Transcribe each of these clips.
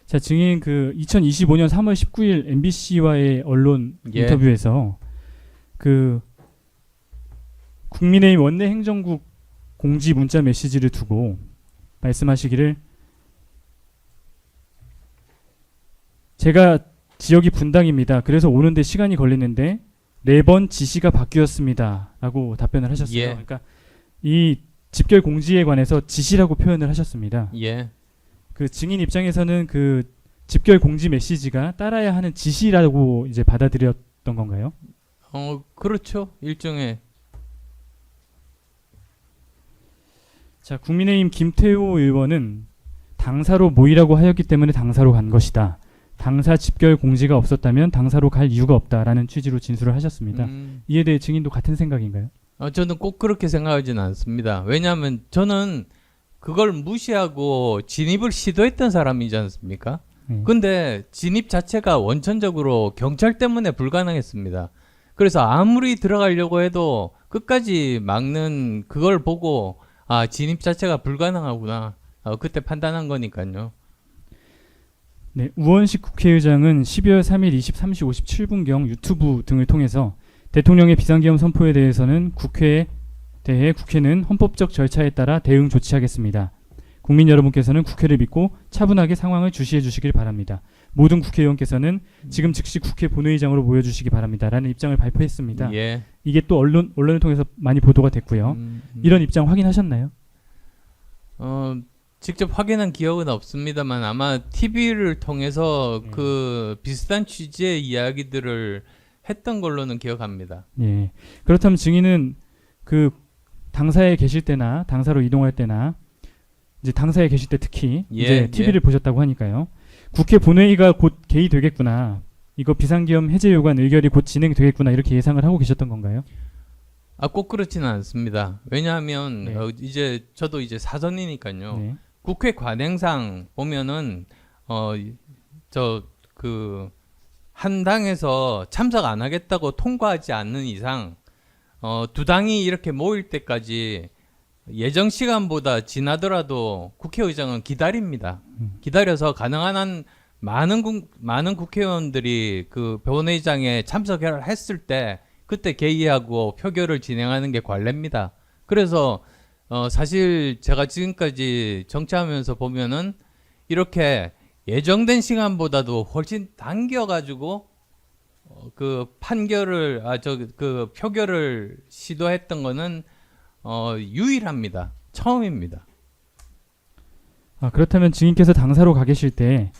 자, 증인 그 2025년 3월 19일 MBC와의 언론 예. 인터뷰에서 그 국민의힘 원내 행정국 공지 문자 메시지를 두고 말씀하시기를 제가 지역이 분당입니다. 그래서 오는데 시간이 걸리는데 4번 지시가 바뀌었습니다. 라고 답변을 하셨어요. 예. 그러니까 이 집결 공지에 관해서 지시라고 표현을 하셨습니다. 예. 그 증인 입장에서는 그 집결 공지 메시지가 따라야 하는 지시라고 이제 받아들였던 건가요? 그렇죠. 일종의. 자, 국민의힘 김태호 의원은 당사로 모이라고 하였기 때문에 당사로 간 것이다. 당사 집결 공지가 없었다면 당사로 갈 이유가 없다라는 취지로 진술을 하셨습니다. 이에 대해 증인도 같은 생각인가요? 저는 꼭 그렇게 생각하지는 않습니다. 왜냐하면 저는 그걸 무시하고 진입을 시도했던 사람이지 않습니까? 근데 진입 자체가 원천적으로 경찰 때문에 불가능했습니다. 그래서 아무리 들어가려고 해도 끝까지 막는 그걸 보고 진입 자체가 불가능하구나. 그때 판단한 거니까요. 네, 우원식 국회의장은 12월 3일 23시 57분경 유튜브 등을 통해서 대통령의 비상계엄 선포에 대해서는 국회에 대해 국회는 헌법적 절차에 따라 대응 조치하겠습니다. 국민 여러분께서는 국회를 믿고 차분하게 상황을 주시해 주시길 바랍니다. 모든 국회의원께서는 지금 즉시 국회 본회의장으로 모여주시기 바랍니다. 라는 입장을 발표했습니다. 예. 이게 또 언론을 통해서 많이 보도가 됐고요. 이런 입장 확인하셨나요? 직접 확인한 기억은 없습니다만 아마 TV를 통해서 그 비슷한 취지의 이야기들을 했던 걸로는 기억합니다. 예. 그렇다면 증인은 그 당사에 계실 때나 당사로 이동할 때나 이제 당사에 계실 때 특히 이제 TV를 보셨다고 하니까요. 국회 본회의가 곧 개의되겠구나. 이거 비상계엄 해제 요구안 의결이 곧 진행되겠구나 이렇게 예상을 하고 계셨던 건가요? 꼭 그렇지는 않습니다. 왜냐하면 이제 저도 이제 사전이니까요. 네. 국회 관행상 보면은 한 당에서 참석 안 하겠다고 통과하지 않는 이상 두 당이 이렇게 모일 때까지 예정 시간보다 지나더라도 국회의장은 기다립니다. 기다려서 가능한 한 많은 국회의원들이 그 본회의장에 참석을 했을 때 그때 개의하고 표결을 진행하는 게 관례입니다. 그래서 사실 제가 지금까지 정치하면서 보면은 이렇게 예정된 시간보다도 훨씬 당겨가지고 그 판결을 그 표결을 시도했던 거는 유일합니다. 처음입니다. 그렇다면 증인께서 당사로 가 계실 때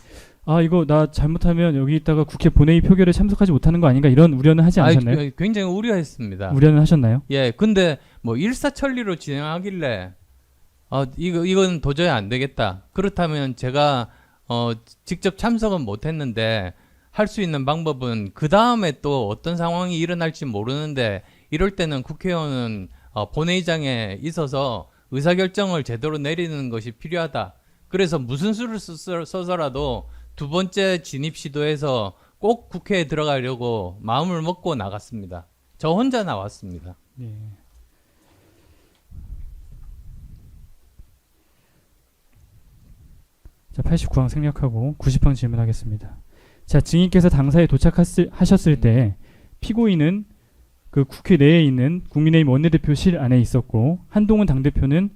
이거 나 잘못하면 여기 있다가 국회 본회의 표결에 참석하지 못하는 거 아닌가 이런 우려는 하지 않으셨나요? 굉장히 우려했습니다. 우려는 하셨나요? 예, 근데 뭐 일사천리로 진행하길래 이건 도저히 안 되겠다. 그렇다면 제가 직접 참석은 못했는데 할 수 있는 방법은 그 다음에 또 어떤 상황이 일어날지 모르는데 이럴 때는 국회의원은 본회의장에 있어서 의사결정을 제대로 내리는 것이 필요하다. 그래서 무슨 수를 써서라도 두 번째 진입 시도에서 꼭 국회에 들어가려고 마음을 먹고 나갔습니다. 저 혼자 나왔습니다. 예. 자, 89항 생략하고 90항 질문하겠습니다. 자, 증인께서 당사에 도착하셨을 때 피고인은 그 국회 내에 있는 국민의힘 원내대표실 안에 있었고 한동훈 당대표는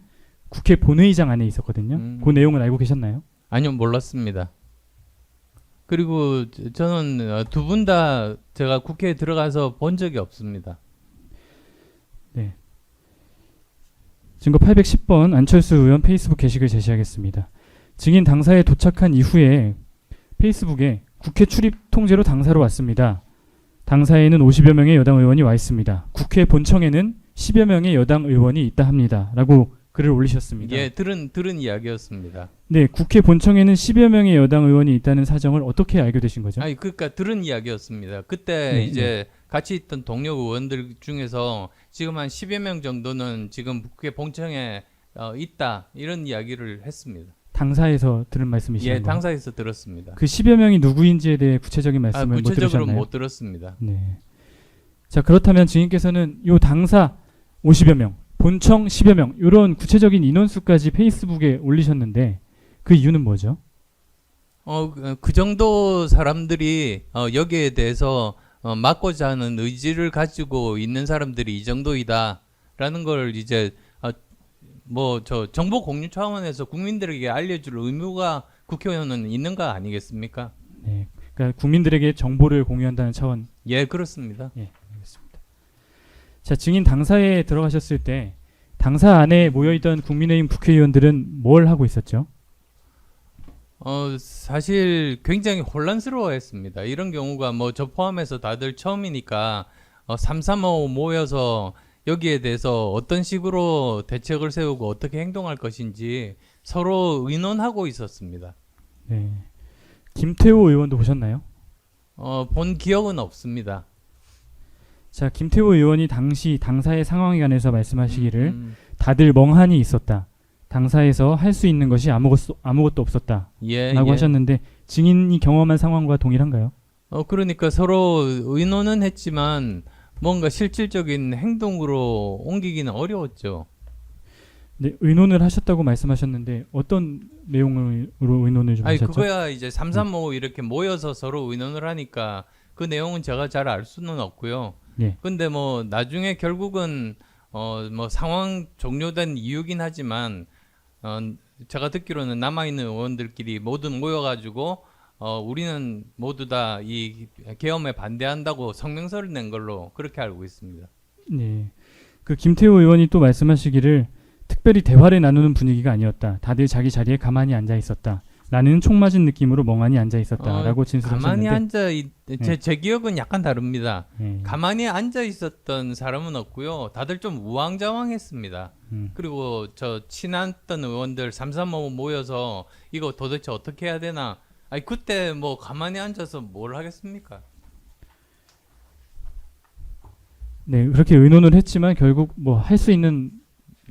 국회 본회의장 안에 있었거든요. 그 내용은 알고 계셨나요? 아니요, 몰랐습니다. 그리고 저는 두 분 다 제가 국회에 들어가서 본 적이 없습니다. 네. 증거 810번 안철수 의원 페이스북 게시글 제시하겠습니다. 증인 당사에 도착한 이후에 페이스북에 국회 출입 통제로 당사로 왔습니다. 당사에는 50여 명의 여당 의원이 와 있습니다. 국회 본청에는 10여 명의 여당 의원이 있다 합니다. 라고 글을 올리셨습니다. 예, 들은 이야기였습니다. 네, 국회 본청에는 10여 명의 여당 의원이 있다는 사정을 어떻게 알게 되신 거죠? 그러니까 들은 이야기였습니다. 그때 이제 같이 있던 동료 의원들 중에서 지금 한 10여 명 정도는 지금 국회 본청에 있다 이런 이야기를 했습니다. 당사에서 들은 말씀이신가요? 예, 당사에서 들었습니다. 그 10여 명이 누구인지에 대해 구체적인 말씀을 못 구체적으로 들으셨나요? 못 들었습니다. 네. 자, 그렇다면 증인께서는 요 당사 50여 명, 본청 10여 명 이런 구체적인 인원수까지 페이스북에 올리셨는데 그 이유는 뭐죠? 그 정도 사람들이 여기에 대해서 막고자 하는 의지를 가지고 있는 사람들이 이 정도이다라는 걸 이제 뭐 저 정보 공유 차원에서 국민들에게 알려줄 의무가 국회의원은 있는 거 아니겠습니까? 네, 그러니까 국민들에게 정보를 공유한다는 차원. 예, 그렇습니다. 예, 알겠습니다. 자, 증인 당사에 들어가셨을 때 당사 안에 모여있던 국민의힘 국회의원들은 뭘 하고 있었죠? 사실 굉장히 혼란스러워했습니다. 이런 경우가 뭐 저 포함해서 다들 처음이니까 335 모여서 여기에 대해서 어떤 식으로 대책을 세우고 어떻게 행동할 것인지 서로 의논하고 있었습니다. 네. 김태호 의원도 보셨나요? 본 기억은 없습니다. 자, 김태호 의원이 당시 당사의 상황에 관해서 말씀하시기를 다들 멍하니 있었다. 당사에서 할 수 있는 것이 아무것도 없었다. 예, 라고 예. 하셨는데 증인이 경험한 상황과 동일한가요? 그러니까 서로 의논은 했지만 뭔가 실질적인 행동으로 옮기기는 어려웠죠. 네, 의논을 하셨다고 말씀하셨는데 어떤 내용으로 의논을 좀 아니 하셨죠? 그거야 이제 335 이렇게 모여서 서로 의논을 하니까 그 내용은 제가 잘 알 수는 없고요. 네. 근데 뭐 나중에 결국은 뭐 상황 종료된 이유긴 하지만 제가 듣기로는 남아있는 의원들끼리 모두 모여가지고 우리는 모두 다 이 계엄에 반대한다고 성명서를 낸 걸로 그렇게 알고 있습니다. 네. 그 김태호 의원이 또 말씀하시기를 특별히 대화를 나누는 분위기가 아니었다. 다들 자기 자리에 가만히 앉아 있었다. 나는 총 맞은 느낌으로 멍하니 앉아 있었다라고 진술하셨는데. 가만히 제 기억은 약간 다릅니다. 네. 가만히 앉아 있었던 사람은 없고요. 다들 좀 우왕좌왕했습니다. 그리고 저 친했던 의원들 335 모여서 이거 도대체 어떻게 해야 되나? 아니 그때 뭐 가만히 앉아서 뭘 하겠습니까? 네, 그렇게 의논을 했지만 결국 뭐 할 수 있는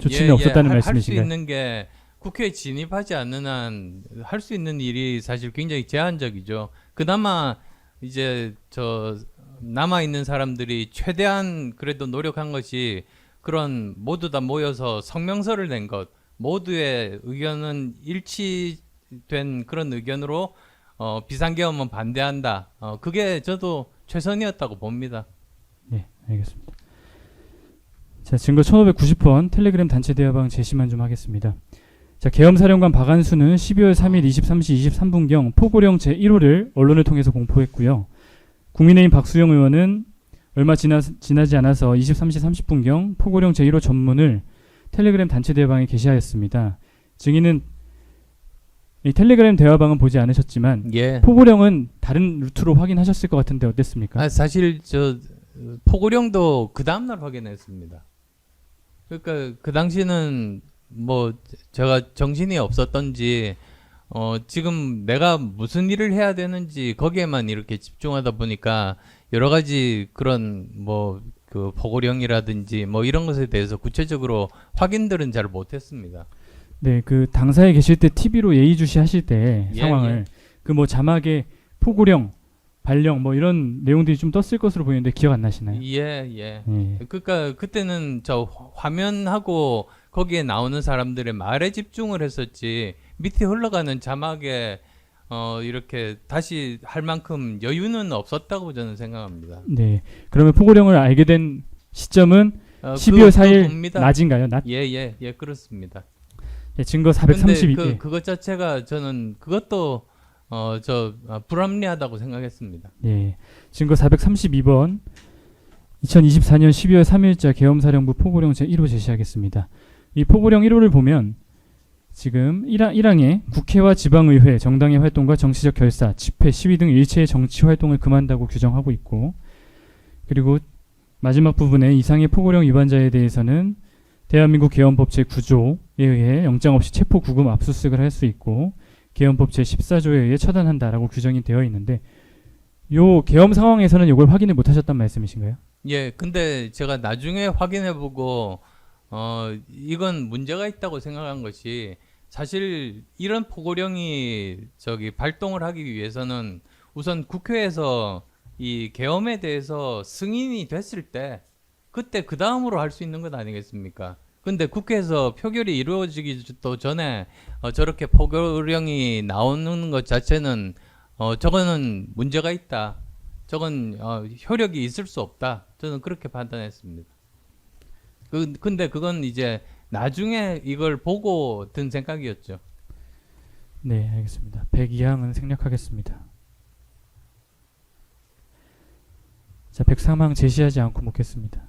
조치는 없었다는 할수 말씀이신가요? 있는 게 국회에 진입하지 않는 한 할 수 있는 일이 사실 굉장히 제한적이죠. 그나마 이제 저 남아 있는 사람들이 최대한 그래도 노력한 것이 그런 모두 다 모여서 성명서를 낸 것, 모두의 의견은 일치된 그런 의견으로 비상계엄은 반대한다. 그게 저도 최선이었다고 봅니다. 네, 알겠습니다. 자, 증거 1590번 텔레그램 단체 대화방 제시만 좀 하겠습니다. 자, 계엄사령관 박안수는 12월 3일 23시 23분경 포고령 제1호를 언론을 통해서 공포했고요. 국민의힘 박수영 의원은 얼마 지나지 않아서 23시 30분경 포고령 제1호 전문을 텔레그램 단체 대화방에 게시하였습니다. 증인은 이 텔레그램 대화방은 보지 않으셨지만 예. 포고령은 다른 루트로 확인하셨을 것 같은데 어땠습니까? 사실 저 포고령도 그 다음날 확인했습니다. 그러니까 그 당시는 뭐 제가 정신이 없었던지 지금 내가 무슨 일을 해야 되는지 거기에만 이렇게 집중하다 보니까 여러 가지 그런 뭐 그 포고령이라든지 뭐 이런 것에 대해서 구체적으로 확인들은 잘 못했습니다. 네, 그 당사에 계실 때 TV로 예의주시 하실 때 상황을 그 뭐 자막에 포고령, 발령 뭐 이런 내용들이 좀 떴을 것으로 보이는데 기억 안 나시나요? 예. 그러니까 그때는 저 화면하고 거기에 나오는 사람들의 말에 집중을 했었지 밑에 흘러가는 자막에 이렇게 다시 할 만큼 여유는 없었다고 저는 생각합니다. 네, 그러면 포고령을 알게 된 시점은 12월 4일 봅니다. 낮인가요? 낮? 예, 그렇습니다. 네, 증거 근데 432. 그것 자체가 저는 그것도 불합리하다고 생각했습니다. 예, 증거 432번 2024년 12월 3일자 계엄사령부 포고령 제1호 제시하겠습니다. 이 포고령 1호를 보면 지금 1항에 국회와 지방의회, 정당의 활동과 정치적 결사, 집회, 시위 등 일체의 정치 활동을 금한다고 규정하고 있고, 그리고 마지막 부분에 이상의 포고령 위반자에 대해서는 대한민국 계엄법 제9조에 의해 영장 없이 체포, 구금, 압수수색을 할 수 있고 계엄법 제14조에 의해 처단한다라고 규정이 되어 있는데 요 계엄 상황에서는 이걸 확인을 못 하셨단 말씀이신가요? 예, 근데 제가 나중에 확인해보고 이건 문제가 있다고 생각한 것이 사실 이런 포고령이 발동을 하기 위해서는 우선 국회에서 이 계엄에 대해서 승인이 됐을 때 그때 그 다음으로 할 수 있는 것 아니겠습니까? 근데 국회에서 표결이 이루어지기도 전에 저렇게 포고령이 나오는 것 자체는 저거는 문제가 있다. 저건 효력이 있을 수 없다. 저는 그렇게 판단했습니다. 근데 그건 이제 나중에 이걸 보고 든 생각이었죠. 네, 알겠습니다. 102항은 생략하겠습니다. 자, 103항 제시하지 않고 묻겠습니다.